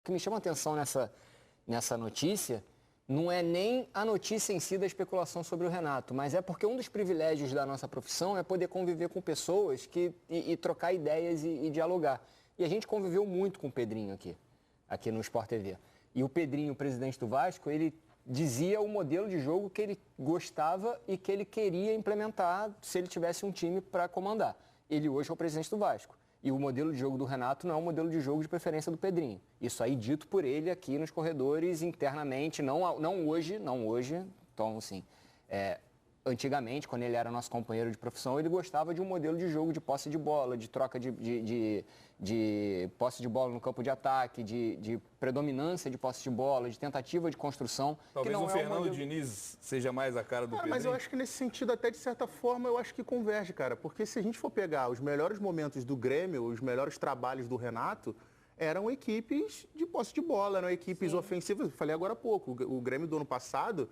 que me chama a atenção nessa notícia não é nem a notícia em si da especulação sobre o Renato, mas é porque um dos privilégios da nossa profissão é poder conviver com pessoas e trocar ideias e dialogar. E a gente conviveu muito com o Pedrinho aqui no Sport TV. E o Pedrinho, o presidente do Vasco, ele dizia o modelo de jogo que ele gostava e que ele queria implementar se ele tivesse um time para comandar. Ele hoje é o presidente do Vasco. E o modelo de jogo do Renato não é o modelo de jogo de preferência do Pedrinho. Isso aí dito por ele aqui nos corredores, internamente, não hoje. Então, assim, antigamente, quando ele era nosso companheiro de profissão, ele gostava de um modelo de jogo de posse de bola, de troca de posse de bola no campo de ataque, de predominância de posse de bola, de tentativa de construção. Talvez que não o Fernando Diniz seja mais a cara do Pedrinho. Mas eu acho que nesse sentido, até de certa forma, eu acho que converge, cara. Porque se a gente for pegar os melhores momentos do Grêmio, os melhores trabalhos do Renato, eram equipes de posse de bola, eram equipes ofensivas. Eu falei agora há pouco, o Grêmio do ano passado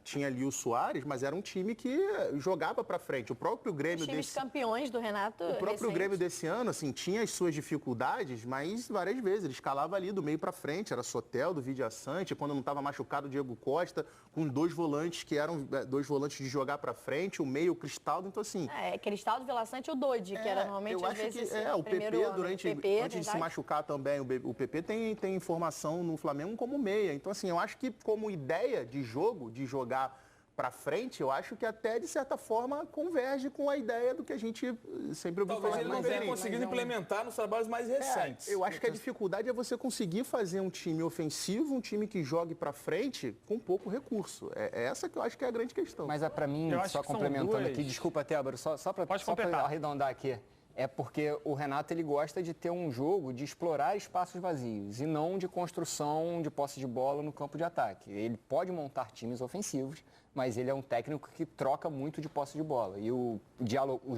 tinha ali o Soares, mas era um time que jogava para frente. O próprio Grêmio Os times campeões do Renato O próprio recente. Grêmio desse ano, assim, tinha as suas dificuldades, mas várias vezes ele escalava ali do meio para frente. Era Soteldo, Vidia Sante, quando não estava machucado, Diego Costa, com dois volantes que eram dois volantes de jogar para frente, o meio, o Cristaldo, então assim... Cristaldo, Vila Sante e o Dodi, que era normalmente eu às acho vezes que o PP, antes de se machucar também, o PP tem formação no Flamengo como meia. Então assim, eu acho que como ideia de jogo, de jogar para frente, eu acho que até, de certa forma, converge com a ideia do que a gente sempre ouviu falar. Talvez ele não tenha conseguido implementar nos trabalhos mais recentes. Eu acho que a dificuldade é você conseguir fazer um time ofensivo, um time que jogue para frente com pouco recurso. É essa que eu acho que é a grande questão. Mas para mim, só complementando aqui, desculpa, Tébaro, só para arredondar aqui. É porque o Renato ele gosta de ter um jogo de explorar espaços vazios e não de construção de posse de bola no campo de ataque. Ele pode montar times ofensivos, mas ele é um técnico que troca muito de posse de bola. E os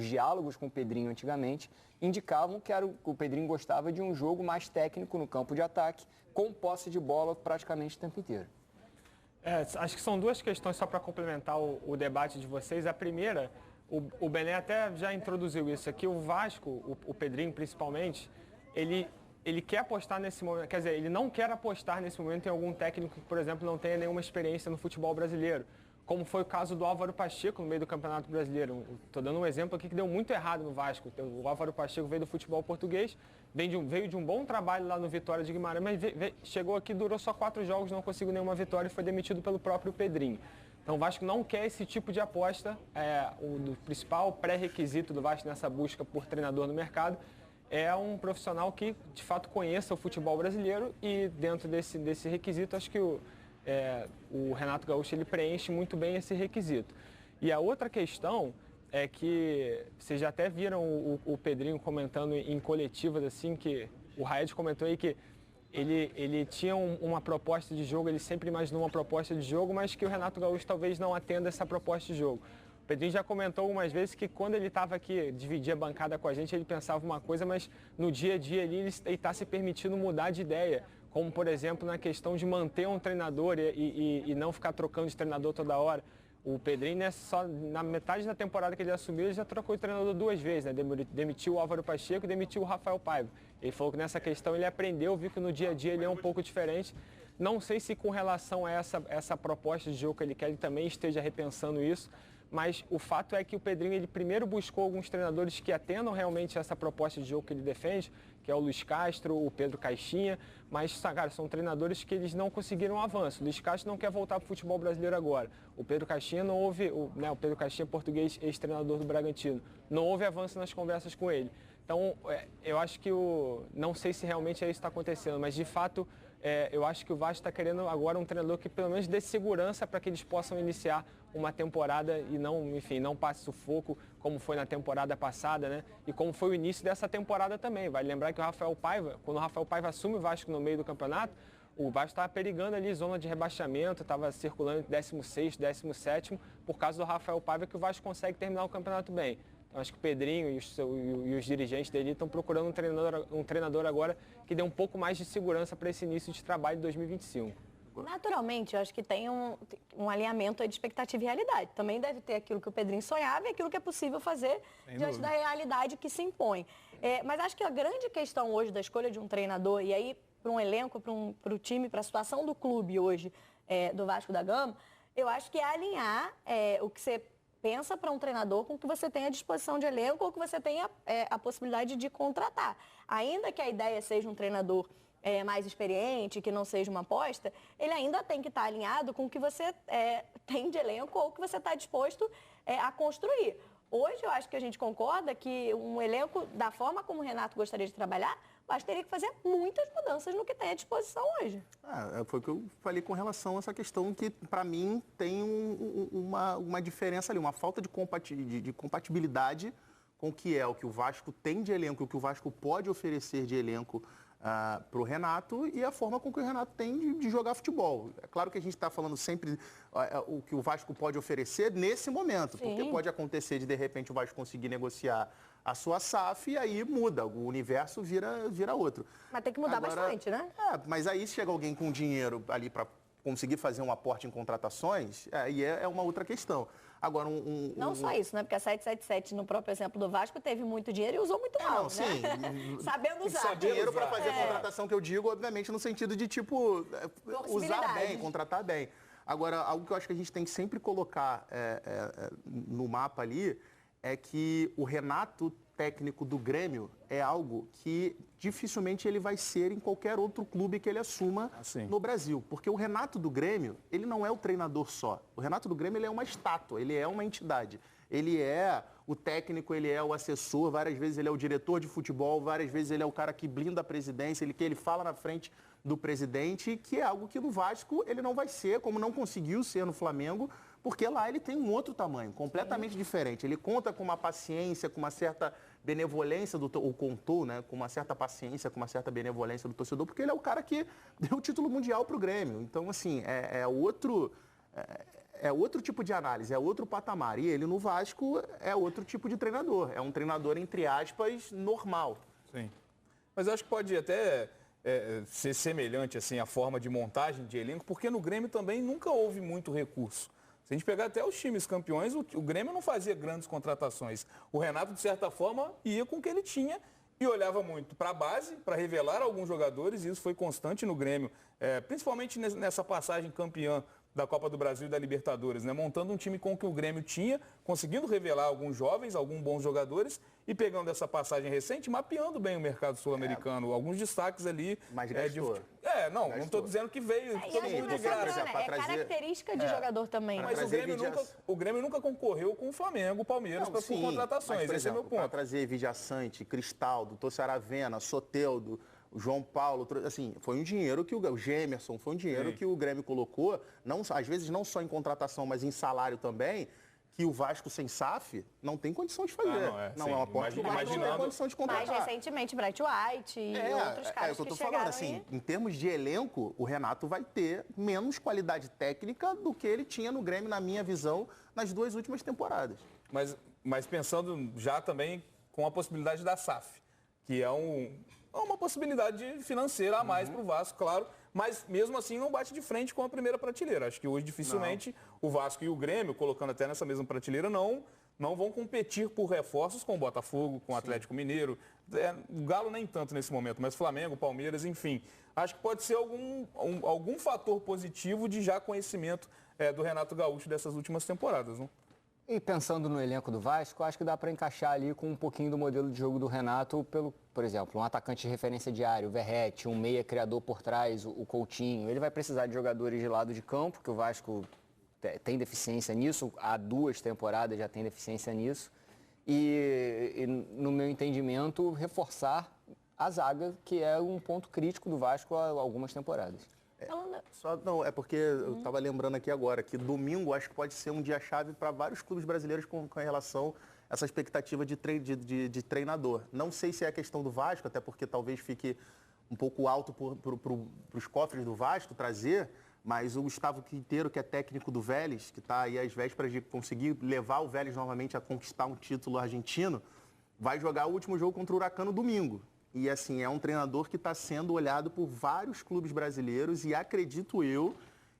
diálogos com o Pedrinho antigamente indicavam que o Pedrinho gostava de um jogo mais técnico no campo de ataque, com posse de bola praticamente o tempo inteiro. Acho que são duas questões só para complementar o debate de vocês. A primeira... O Belém até já introduziu isso aqui, o Vasco, o Pedrinho principalmente, ele quer apostar nesse momento, quer dizer, ele não quer apostar nesse momento em algum técnico que, por exemplo, não tenha nenhuma experiência no futebol brasileiro, como foi o caso do Álvaro Pacheco no meio do Campeonato Brasileiro. Estou dando um exemplo aqui que deu muito errado no Vasco. O Álvaro Pacheco veio do futebol português, veio de um bom trabalho lá no Vitória de Guimarães, mas chegou aqui, durou só 4 jogos, não conseguiu nenhuma vitória e foi demitido pelo próprio Pedrinho. Então o Vasco não quer esse tipo de aposta. O principal pré-requisito do Vasco nessa busca por treinador no mercado é um profissional que de fato conheça o futebol brasileiro e dentro desse requisito acho que o Renato Gaúcho ele preenche muito bem esse requisito. E a outra questão é que vocês já até viram o Pedrinho comentando em coletivas assim, que o Raed comentou aí que ele tinha uma proposta de jogo, ele sempre imaginou uma proposta de jogo, mas que o Renato Gaúcho talvez não atenda essa proposta de jogo. O Pedrinho já comentou algumas vezes que quando ele estava aqui, dividia a bancada com a gente, ele pensava uma coisa, mas no dia a dia ali ele está se permitindo mudar de ideia. Como, por exemplo, na questão de manter um treinador e não ficar trocando de treinador toda hora. O Pedrinho, né, só na metade da temporada que ele assumiu, ele já trocou de treinador 2 vezes, né? Demitiu o Álvaro Pacheco e demitiu o Rafael Paiva. Ele falou que nessa questão ele aprendeu, viu que no dia a dia ele é um pouco diferente. Não sei se com relação a essa proposta de jogo que ele quer, ele também esteja repensando isso. Mas o fato é que o Pedrinho, ele primeiro buscou alguns treinadores que atendam realmente essa proposta de jogo que ele defende, que é o Luiz Castro, o Pedro Caixinha, mas, cara, são treinadores que eles não conseguiram avanço. O Luiz Castro não quer voltar para o futebol brasileiro agora. O Pedro Caixinha não houve, o Pedro Caixinha, português, ex-treinador do Bragantino, não houve avanço nas conversas com ele. Então, eu acho que não sei se realmente é isso que está acontecendo, mas de fato, eu acho que o Vasco está querendo agora um treinador que pelo menos dê segurança para que eles possam iniciar uma temporada e não passe sufoco como foi na temporada passada, né? E como foi o início dessa temporada também. Vale lembrar que o Rafael Paiva, quando o Rafael Paiva assume o Vasco no meio do campeonato, o Vasco estava perigando ali, zona de rebaixamento, estava circulando entre 16º, 17º, por causa do Rafael Paiva, que o Vasco consegue terminar o campeonato bem. Então, acho que o Pedrinho e os dirigentes dele estão procurando um treinador agora que dê um pouco mais de segurança para esse início de trabalho de 2025. Naturalmente, eu acho que tem um alinhamento aí de expectativa e realidade. Também deve ter aquilo que o Pedrinho sonhava e aquilo que é possível fazer diante da realidade que se impõe. Mas acho que a grande questão hoje da escolha de um treinador, e aí um elenco, para o time, para a situação do clube hoje, do Vasco da Gama, eu acho que é alinhar o que você pensa para um treinador com o que você tem à disposição de elenco ou que você tenha a possibilidade de contratar. Ainda que a ideia seja um treinador mais experiente, que não seja uma aposta, ele ainda tem que estar alinhado com o que você tem de elenco ou o que você está disposto a construir. Hoje eu acho que a gente concorda que um elenco, da forma como o Renato gostaria de trabalhar, mas teria que fazer muitas mudanças no que tem à disposição hoje. Foi o que eu falei com relação a essa questão que, para mim, tem uma diferença ali, uma falta de compatibilidade com o que o Vasco tem de elenco, o que o Vasco pode oferecer de elenco para o Renato e a forma com que o Renato tem de jogar futebol. É claro que a gente está falando sempre o que o Vasco pode oferecer nesse momento, Sim. porque pode acontecer de repente, o Vasco conseguir negociar a sua SAF e aí muda, o universo vira outro. Mas tem que mudar bastante, né? Mas aí se chega alguém com dinheiro ali para conseguir fazer um aporte em contratações, aí é uma outra questão. Agora, Não só isso, né? Porque a 777, no próprio exemplo do Vasco, teve muito dinheiro e usou muito mal, né? Sim. Sabendo usar. Só dinheiro para fazer a contratação que eu digo, obviamente, no sentido de, usar bem, contratar bem. Agora, algo que eu acho que a gente tem que sempre colocar no mapa ali é que o Renato, técnico do Grêmio, é algo que dificilmente ele vai ser em qualquer outro clube que ele assuma no Brasil. Porque o Renato do Grêmio, ele não é o treinador só. O Renato do Grêmio, ele é uma estátua, ele é uma entidade. Ele é o técnico, ele é o assessor, várias vezes ele é o diretor de futebol, várias vezes ele é o cara que blinda a presidência, ele fala na frente do presidente, que é algo que no Vasco ele não vai ser, como não conseguiu ser no Flamengo, porque lá ele tem um outro tamanho, completamente diferente. Ele conta com uma paciência, com uma certa benevolência, ou contou, né, com uma certa paciência, com uma certa benevolência do torcedor, porque ele é o cara que deu o título mundial para o Grêmio. Então, assim, é outro tipo de análise, é outro patamar. E ele no Vasco é outro tipo de treinador. É um treinador, entre aspas, normal. Sim. Mas eu acho que pode até ser semelhante assim, a forma de montagem de elenco, porque no Grêmio também nunca houve muito recurso. Se a gente pegar até os times campeões, o Grêmio não fazia grandes contratações. O Renato, de certa forma, ia com o que ele tinha e olhava muito para a base, para revelar alguns jogadores, e isso foi constante no Grêmio, principalmente nessa passagem campeã da Copa do Brasil e da Libertadores, né? Montando um time com o que o Grêmio tinha, conseguindo revelar alguns jovens, alguns bons jogadores e pegando essa passagem recente, mapeando bem o mercado sul-americano, alguns destaques ali. Mas gastou. Não estou dizendo que veio todo mundo de graça. Característica de jogador também. Mas o Grêmio nunca concorreu com o Flamengo, o Palmeiras, por contratações. Mas, por esse é exemplo, meu ponto. para trazer Vidia Sante, Cristaldo, Tossaravena, Soteldo, o João Paulo, assim, foi um dinheiro que o Gemerson, foi um dinheiro que o Grêmio colocou, às vezes não só em contratação, mas em salário também, que o Vasco sem SAF não tem condição de fazer. Não é uma aposta que o Vasco não tem condição de contratar. Mais recentemente, Bright White e outros caras que chegaram falando, assim, em termos de elenco, o Renato vai ter menos qualidade técnica do que ele tinha no Grêmio, na minha visão, nas 2 últimas temporadas. Mas pensando já também com a possibilidade da SAF, que é uma possibilidade financeira a mais para o Vasco, claro, mas mesmo assim não bate de frente com a primeira prateleira. Acho que hoje dificilmente o Vasco e o Grêmio, colocando até nessa mesma prateleira, não vão competir por reforços com o Botafogo, com o Atlético Mineiro. O Galo nem tanto nesse momento, mas Flamengo, Palmeiras, enfim. Acho que pode ser algum fator positivo de já conhecimento do Renato Gaúcho dessas últimas temporadas, não? E pensando no elenco do Vasco, acho que dá para encaixar ali com um pouquinho do modelo de jogo do Renato, por exemplo, um atacante de referência diário, o Verratti, um meia criador por trás, o Coutinho. Ele vai precisar de jogadores de lado de campo, que o Vasco tem deficiência nisso, há 2 temporadas já tem deficiência nisso. E no meu entendimento, reforçar a zaga, que é um ponto crítico do Vasco há algumas temporadas. É porque eu estava lembrando aqui agora que domingo acho que pode ser um dia-chave para vários clubes brasileiros com relação a essa expectativa de treinador. Não sei se é a questão do Vasco, até porque talvez fique um pouco alto para os cofres do Vasco trazer, mas o Gustavo Quinteiro, que é técnico do Vélez, que está aí às vésperas de conseguir levar o Vélez novamente a conquistar um título argentino, vai jogar o último jogo contra o Huracan no domingo. E, assim, é um treinador que está sendo olhado por vários clubes brasileiros e acredito eu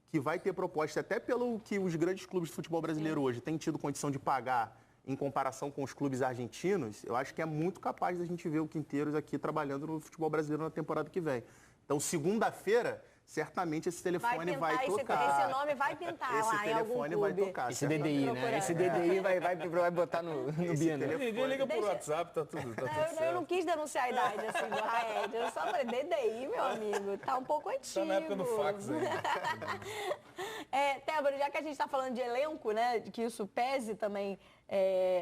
que vai ter proposta, até pelo que os grandes clubes de futebol brasileiro hoje têm tido condição de pagar em comparação com os clubes argentinos, eu acho que é muito capaz da gente ver o Quinteiros aqui trabalhando no futebol brasileiro na temporada que vem. Então, segunda-feira, certamente esse telefone vai tocar. Esse nome vai pintar esse lá em algum clube. Vai tocar. Esse DDI, né? Esse DDI vai botar no BIA. Ninguém liga por WhatsApp, tá tudo certo. Eu não quis denunciar a idade assim do Raed. Eu só falei, DDI, meu amigo, tá um pouco antigo. Tá na época do fax ainda. Tébora, já que a gente está falando de elenco, né, que isso pese também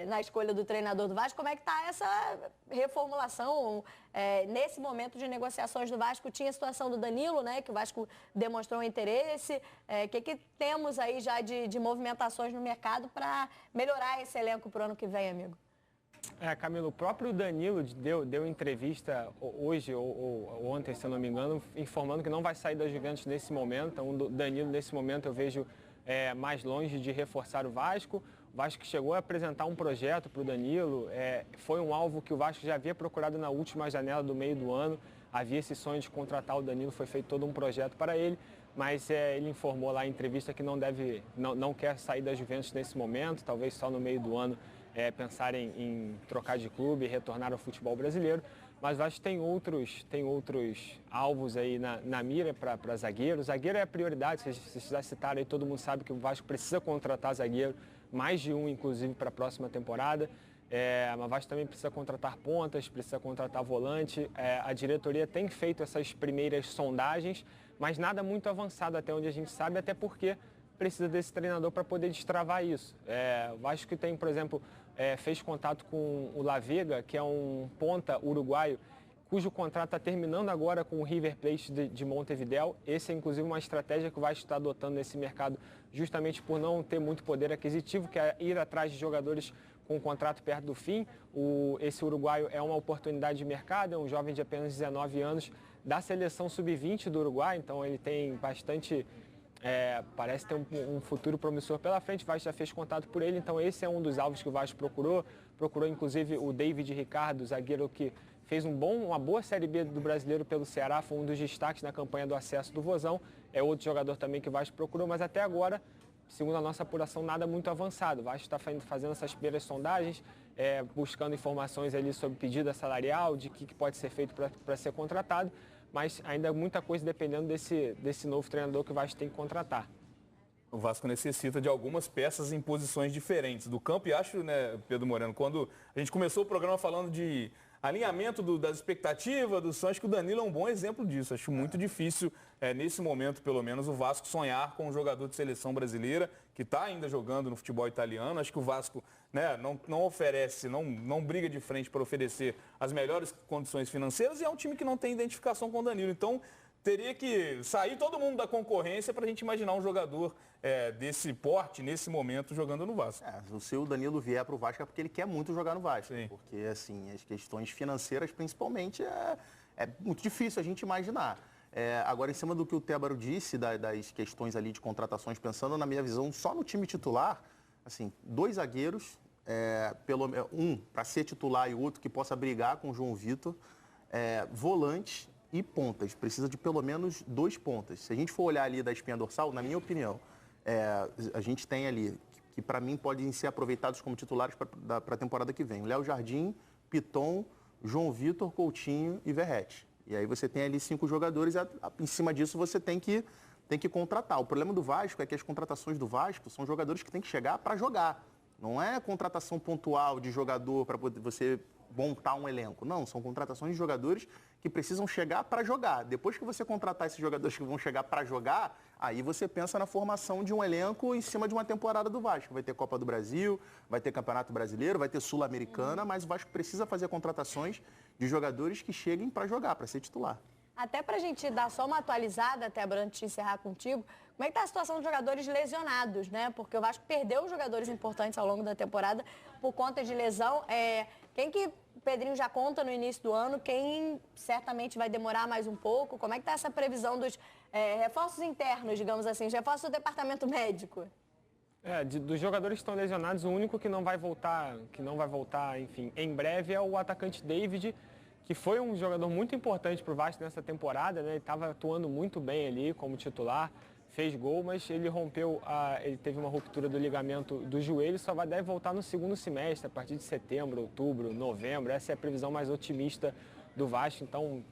na escolha do treinador do Vasco, como é que está essa reformulação nesse momento de negociações do Vasco? Tinha a situação do Danilo, né, que o Vasco demonstrou um interesse. O que temos aí já de movimentações no mercado para melhorar esse elenco para o ano que vem, amigo? Camilo, o próprio Danilo deu entrevista hoje ou ontem, se eu não me engano, informando que não vai sair da Juventus nesse momento. Então, o Danilo, nesse momento, eu vejo mais longe de reforçar o Vasco. O Vasco chegou a apresentar um projeto para o Danilo. Foi um alvo que o Vasco já havia procurado na última janela do meio do ano. Havia esse sonho de contratar o Danilo, foi feito todo um projeto para ele. Mas ele informou lá em entrevista que não quer sair da Juventus nesse momento, talvez só no meio do ano pensar em trocar de clube e retornar ao futebol brasileiro. Mas o Vasco tem outros alvos aí na mira para zagueiro. Zagueiro é a prioridade, vocês já citaram aí, todo mundo sabe que o Vasco precisa contratar zagueiro, mais de um inclusive para a próxima temporada. Mas o Vasco também precisa contratar pontas, precisa contratar volante. A diretoria tem feito essas primeiras sondagens, mas nada muito avançado até onde a gente sabe, até porque precisa desse treinador para poder destravar isso. O Vasco que tem, por exemplo, fez contato com o La Vega, que é um ponta uruguaio, cujo contrato está terminando agora com o River Plate de Montevidéu. Esse é, inclusive, uma estratégia que o Vasco está adotando nesse mercado, justamente por não ter muito poder aquisitivo, que é ir atrás de jogadores com o contrato perto do fim. Esse uruguaio é uma oportunidade de mercado, é um jovem de apenas 19 anos, da seleção sub-20 do Uruguai, então ele tem bastante... parece ter um futuro promissor pela frente. O Vasco já fez contato por ele, então esse é um dos alvos que o Vasco procurou inclusive o David Ricardo, zagueiro que fez uma boa Série B do Brasileiro pelo Ceará, foi um dos destaques na campanha do acesso do Vozão, é outro jogador também que o Vasco procurou, mas até agora, segundo a nossa apuração, nada muito avançado. O Vasco está fazendo essas primeiras sondagens, buscando informações ali sobre pedida salarial, de que pode ser feito para ser contratado, mas ainda muita coisa dependendo desse novo treinador que o Vasco tem que contratar. O Vasco necessita de algumas peças em posições diferentes do campo e acho, né, Pedro Moreno, quando a gente começou o programa falando de alinhamento das expectativas, dos sonhos, que o Danilo é um bom exemplo disso. Acho muito difícil, nesse momento pelo menos, o Vasco sonhar com um jogador de seleção brasileira que está ainda jogando no futebol italiano. Acho que o Vasco, né, não oferece, não briga de frente para oferecer as melhores condições financeiras e é um time que não tem identificação com o Danilo. Então, teria que sair todo mundo da concorrência para a gente imaginar um jogador desse porte, nesse momento, jogando no Vasco. Se o Danilo vier para o Vasco é porque ele quer muito jogar no Vasco. Sim. Porque, assim, as questões financeiras, principalmente, é muito difícil a gente imaginar. Agora, em cima do que o Tébaro disse, das questões ali de contratações, pensando na minha visão, só no time titular, assim, 2 zagueiros, um para ser titular e outro que possa brigar com o João Vitor, volante e pontas. Precisa de pelo menos 2 pontas. Se a gente for olhar ali da espinha dorsal, na minha opinião, a gente tem ali, que para mim podem ser aproveitados como titulares para a temporada que vem. Léo Jardim, Piton, João Vitor, Coutinho e Verratti. E aí você tem ali 5 jogadores, em cima disso você tem que contratar. O problema do Vasco é que as contratações do Vasco são jogadores que têm que chegar para jogar. Não é contratação pontual de jogador para você montar um elenco. Não, são contratações de jogadores que precisam chegar para jogar. Depois que você contratar esses jogadores que vão chegar para jogar, aí você pensa na formação de um elenco em cima de uma temporada do Vasco. Vai ter Copa do Brasil, vai ter Campeonato Brasileiro, vai ter Sul-Americana, mas o Vasco precisa fazer contratações de jogadores que cheguem para jogar, para ser titular. Até para a gente dar só uma atualizada, até antes de encerrar contigo, como é que está a situação dos jogadores lesionados, né? Porque o Vasco perdeu jogadores importantes ao longo da temporada por conta de lesão. Quem que o Pedrinho já conta no início do ano, quem certamente vai demorar mais um pouco? Como é que está essa previsão dos reforços internos, digamos assim, os reforços do departamento médico? Dos jogadores que estão lesionados, o único que não vai voltar, enfim, em breve é o atacante David, que foi um jogador muito importante para o Vasco nessa temporada, né? Ele estava atuando muito bem ali como titular, fez gol, mas ele ele teve uma ruptura do ligamento do joelho, só deve voltar no segundo semestre, a partir de setembro, outubro, novembro. Essa é a previsão mais otimista do Vasco, então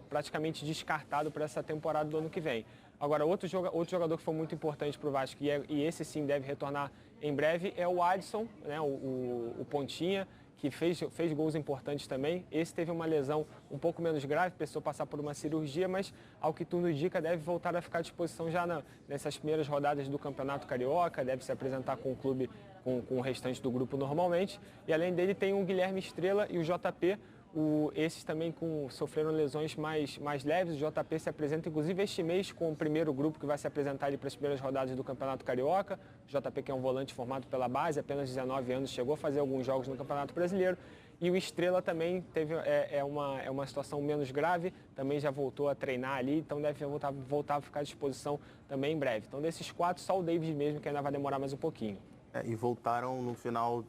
praticamente descartado para essa temporada do ano que vem. Agora, outro jogador que foi muito importante para o Vasco, e esse sim deve retornar em breve, é o Adson, né, o pontinha, que fez gols importantes também. Esse teve uma lesão um pouco menos grave, precisou passar por uma cirurgia, mas ao que tudo indica deve voltar a ficar à disposição já nessas primeiras rodadas do Campeonato Carioca, deve se apresentar com o clube, com o restante do grupo normalmente. E além dele tem o Guilherme Estrela e o JP, esses também sofreram lesões mais leves. O JP se apresenta, inclusive, este mês com o primeiro grupo que vai se apresentar para as primeiras rodadas do Campeonato Carioca. O JP, que é um volante formado pela base, apenas 19 anos, chegou a fazer alguns jogos no Campeonato Brasileiro. E o Estrela também teve uma situação menos grave, também já voltou a treinar ali, então deve voltar a ficar à disposição também em breve. Então, desses 4, só o David mesmo, que ainda vai demorar mais um pouquinho. E voltaram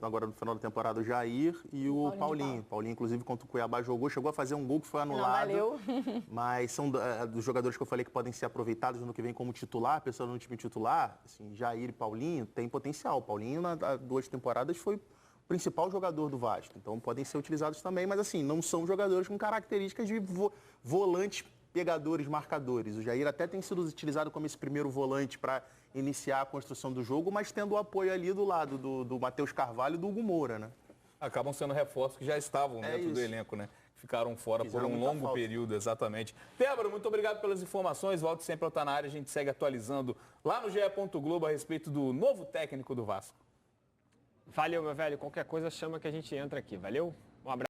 agora no final da temporada, o Jair e o Paulinho. Paulinho, inclusive, contra o Cuiabá chegou a fazer um gol que foi anulado. Não valeu. Mas são dos jogadores que eu falei que podem ser aproveitados no que vem como titular, pessoal no time titular, assim, Jair e Paulinho, tem potencial. Paulinho, há 2 temporadas, foi o principal jogador do Vasco. Então, podem ser utilizados também, mas assim, não são jogadores com características de volantes pegadores, marcadores. O Jair até tem sido utilizado como esse primeiro volante para iniciar a construção do jogo, mas tendo o apoio ali do lado do Matheus Carvalho e do Hugo Moura, né? Acabam sendo reforços que já estavam dentro do elenco, né? Ficaram fora por um longo período, exatamente. Débora, muito obrigado pelas informações. Volte sempre ao Tá Na Área. A gente segue atualizando lá no GE. Globo a respeito do novo técnico do Vasco. Valeu, meu velho. Qualquer coisa chama que a gente entra aqui. Valeu? Um abraço.